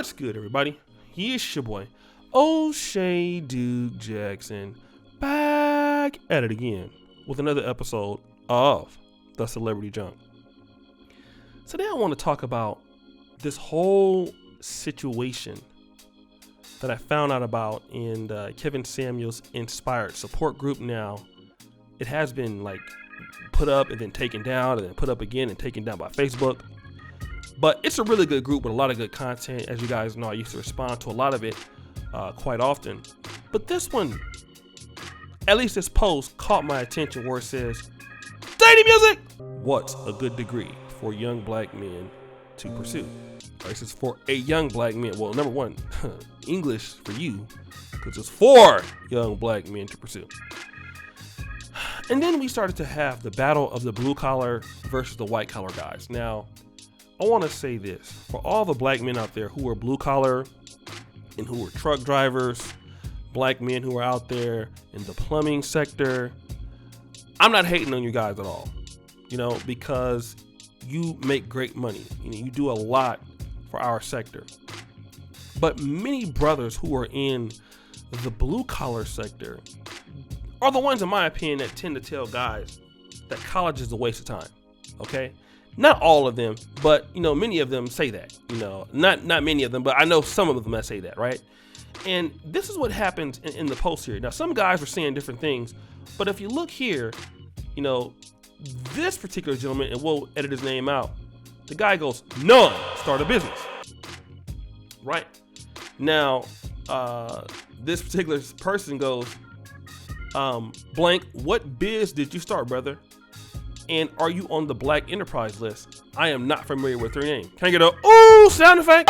What's good, everybody? It's your boy, O'Shea Duke Jackson, back at it again with another episode of The Celebrity Junk. Today I want to talk about this whole situation that I found out about in Kevin Samuels' Inspired support group. Now, it has been put up and then taken down and then put up again and taken down by Facebook. But it's a really good group with a lot of good content. As you guys know, I used to respond to a lot of it quite often. But this one, at least this post, caught my attention where it says, "Dating music! What's a good degree for young black men to pursue?" This is for a young black man. Well, number one, English for you, because it's for young black men to pursue. And then we started to have the battle of the blue collar versus the white collar guys. Now, I want to say this for all the black men out there who are blue collar and who are truck drivers, black men who are out there in the plumbing sector. I'm not hating on you guys at all, because you make great money. You do a lot for our sector. But many brothers who are in the blue collar sector are the ones, in my opinion, that tend to tell guys that college is a waste of time. Okay? Not all of them, but many of them say that. Not many of them, but I know some of them that say that, right? And this is what happens in the post here. Now, some guys are saying different things, but if you look here, this particular gentleman, and we'll edit his name out, the guy goes, "None, start a business." Right? Now, this particular person goes, "Blank, what biz did you start, brother? And are you on the Black Enterprise list? I am not familiar with your name." Can I get a ooh sound effect?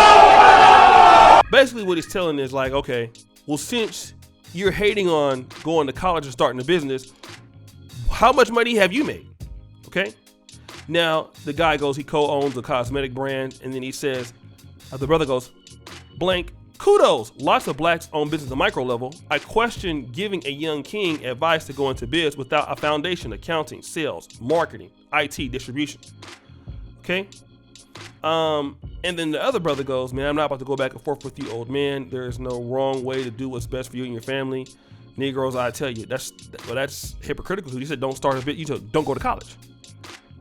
Basically what he's telling is okay, well, since you're hating on going to college and starting a business, how much money have you made? Okay. Now the guy goes, he co-owns a cosmetic brand, and then he says, the brother goes, "Blank, kudos. Lots of blacks own business at the micro level. I question giving a young king advice to go into biz without a foundation, accounting, sales, marketing, IT, distribution." Okay. And then the other brother goes, "Man, I'm not about to go back and forth with you, old man. There is no wrong way to do what's best for you and your family. Negroes, I tell you, that's hypocritical. He said, don't start a bit. You said, don't go to college."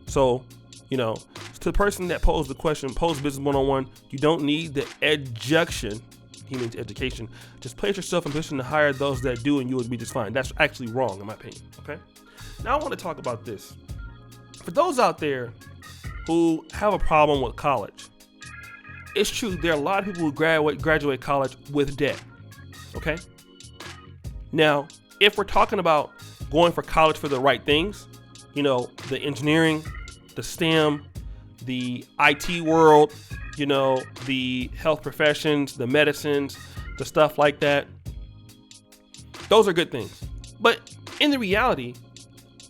So, to the person that posed the question, pose business one-on-one, you don't need the education. He means education. Just place yourself in position to hire those that do, and you will be just fine. That's actually wrong, in my opinion. Okay. Now I want to talk about this. For those out there who have a problem with college, it's true. There are a lot of people who graduate college with debt. Okay. Now, if we're talking about going for college for the right things, the engineering, the STEM, the IT world, the health professions, the medicines, the stuff like that, those are good things. But in the reality,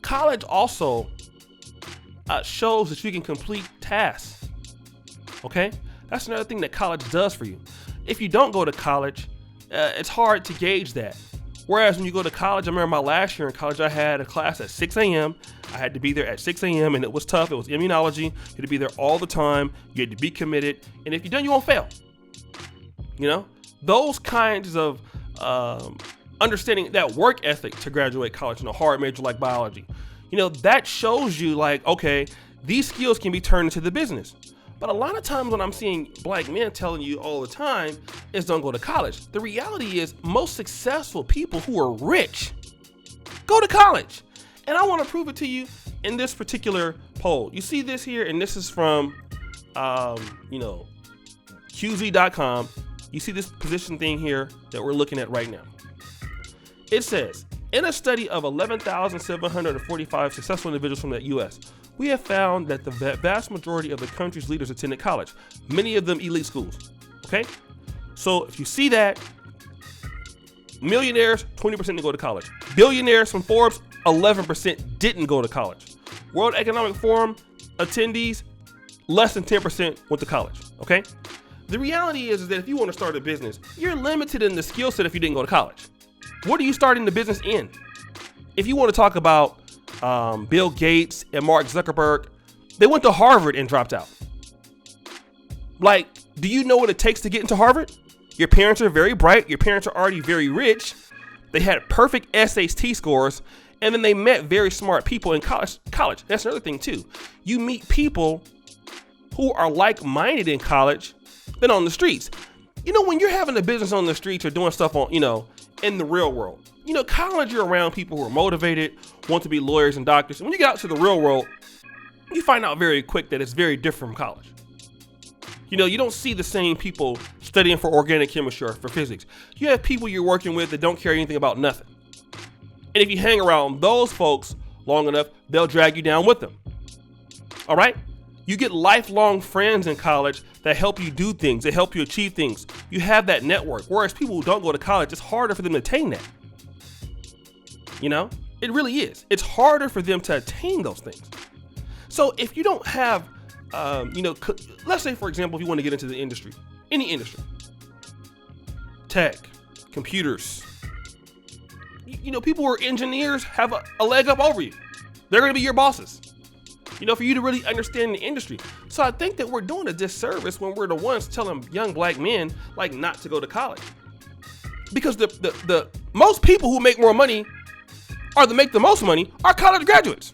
college also shows that you can complete tasks. Okay? That's another thing that college does for you. If you don't go to college, it's hard to gauge that. Whereas when you go to college, I remember my last year in college, I had a class at 6 a.m. I had to be there at 6 a.m. and it was tough. It was immunology. You had to be there all the time. You had to be committed. And if you don't, you won't fail. Those kinds of understanding that work ethic to graduate college in a hard major like biology, that shows you okay, these skills can be turned into the business. But a lot of times when I'm seeing black men telling you all the time is don't go to college. The reality is most successful people who are rich go to college. And I want to prove it to you in this particular poll. You see this here, and this is from, QZ.com. You see this position thing here that we're looking at right now. It says, in a study of 11,745 successful individuals from the U.S., we have found that the vast majority of the country's leaders attended college, many of them elite schools. Okay? So if you see that, millionaires, 20% didn't go to college. Billionaires from Forbes, 11% didn't go to college. World Economic Forum attendees, less than 10% went to college. Okay? The reality is that if you want to start a business, you're limited in the skill set if you didn't go to college. What are you starting the business in? If you want to talk about Bill Gates and Mark Zuckerberg, they went to Harvard and dropped out. Do you know what it takes to get into Harvard? Your parents are very bright. Your parents are already very rich. They had perfect SAT scores. And then they met very smart people in college. That's another thing too. You meet people who are like-minded in college than on the streets. You know, when you're having a business on the streets or doing stuff on, in the real world, college, you're around people who are motivated, want to be lawyers and doctors. And when you get out to the real world, you find out very quick that it's very different from college. You don't see the same people studying for organic chemistry or for physics. You have people you're working with that don't care anything about nothing. And if you hang around those folks long enough, they'll drag you down with them. All right? You get lifelong friends in college that help you do things, that help you achieve things. You have that network. Whereas people who don't go to college, it's harder for them to attain that. It really is. It's harder for them to attain those things. So if you don't have, let's say, for example, if you want to get into the industry, any industry, tech, computers, people who are engineers have a leg up over you. They're going to be your bosses, for you to really understand the industry. So I think that we're doing a disservice when we're the ones telling young black men like not to go to college, because the most people who make more money or that make the most money are college graduates.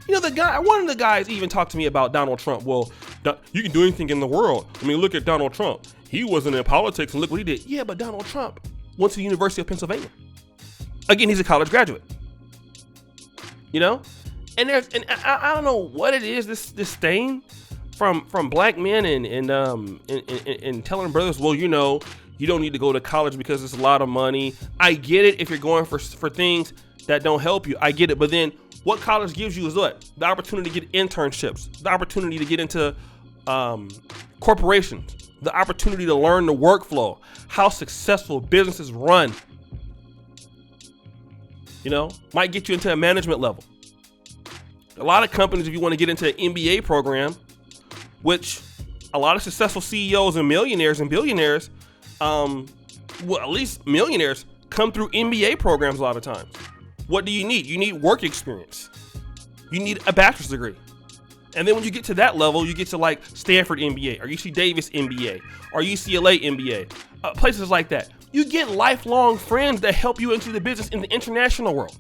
One of the guys even talked to me about Donald Trump. Well, you can do anything in the world. I mean, look at Donald Trump. He wasn't in politics and look what he did. Yeah, but Donald Trump went to the University of Pennsylvania. Again, he's a college graduate. And I don't know what it is, this disdain from black men and telling brothers, well, you don't need to go to college because it's a lot of money. I get it if you're going for things that don't help you. I get it. But then what college gives you is what? The opportunity to get internships, the opportunity to get into corporations, the opportunity to learn the workflow, how successful businesses run. Might get you into a management level. A lot of companies, if you want to get into an MBA program, which a lot of successful CEOs and millionaires and billionaires, at least millionaires, come through MBA programs a lot of times. What do you need? You need work experience. You need a bachelor's degree. And then when you get to that level, you get to like Stanford MBA or UC Davis MBA or UCLA MBA, places like that. You get lifelong friends that help you into the business in the international world.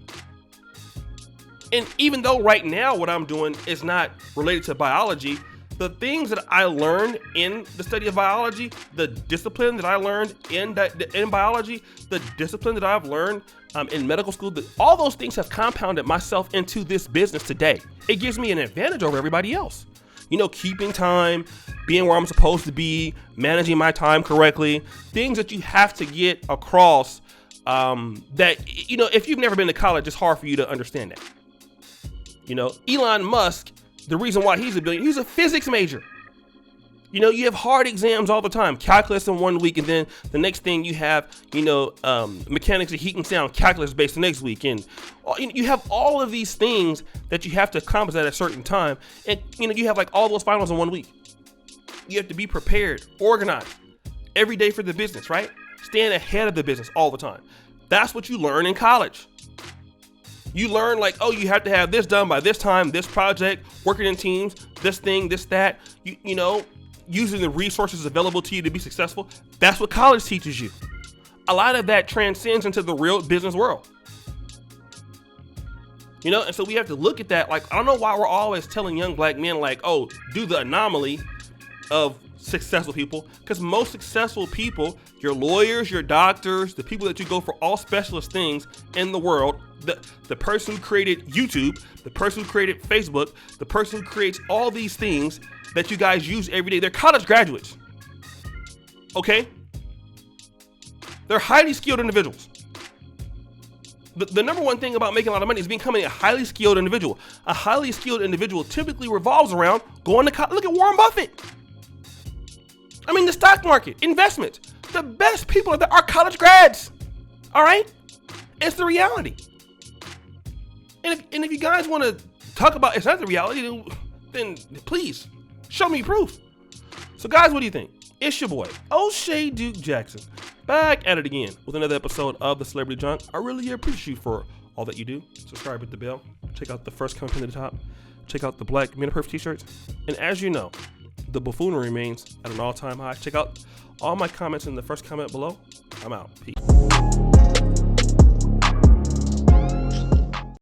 And even though right now what I'm doing is not related to biology, the things that I learned in the study of biology, the discipline that I learned in biology, the discipline that I've learned in medical school, all those things have compounded myself into this business today. It gives me an advantage over everybody else. Keeping time, being where I'm supposed to be, managing my time correctly, things that you have to get across that, if you've never been to college, it's hard for you to understand that. Elon Musk, the reason why he's a billionaire, he's a physics major. You have hard exams all the time, calculus in 1 week, and then the next thing you have, mechanics of heat and sound, calculus based the next week. And you have all of these things that you have to accomplish at a certain time. And, you have like all those finals in 1 week. You have to be prepared, organized every day for the business, right? Staying ahead of the business all the time. That's what you learn in college. You learn like, oh, you have to have this done by this time, this project, working in teams, this thing, this, that, using the resources available to you to be successful. That's what college teaches you. A lot of that transcends into the real business world. And so we have to look at that. Like, I don't know why we're always telling young black men like, oh, do the anomaly of successful people. Because most successful people, your lawyers, your doctors, the people that you go for all specialist things in the world, the person who created YouTube, the person who created Facebook, the person who creates all these things that you guys use every day, they're college graduates. Okay? They're highly skilled individuals. The number one thing about making a lot of money is becoming a highly skilled individual. A highly skilled individual typically revolves around going to college. Look at Warren Buffett. I mean, the stock market, investments. The best people are college grads. All right? It's the reality. And if you guys want to talk about it's not the reality, then please show me proof. So guys, what do you think? It's your boy, O'Shea Duke Jackson, back at it again with another episode of The Celebrity Junk. I really appreciate you for all that you do. Subscribe, hit the bell. Check out the first comment at the top. Check out the Black Men Are Perfect t-shirts. And as you know, the buffoonery remains at an all-time high. Check out all my comments in the first comment below. I'm out. Peace.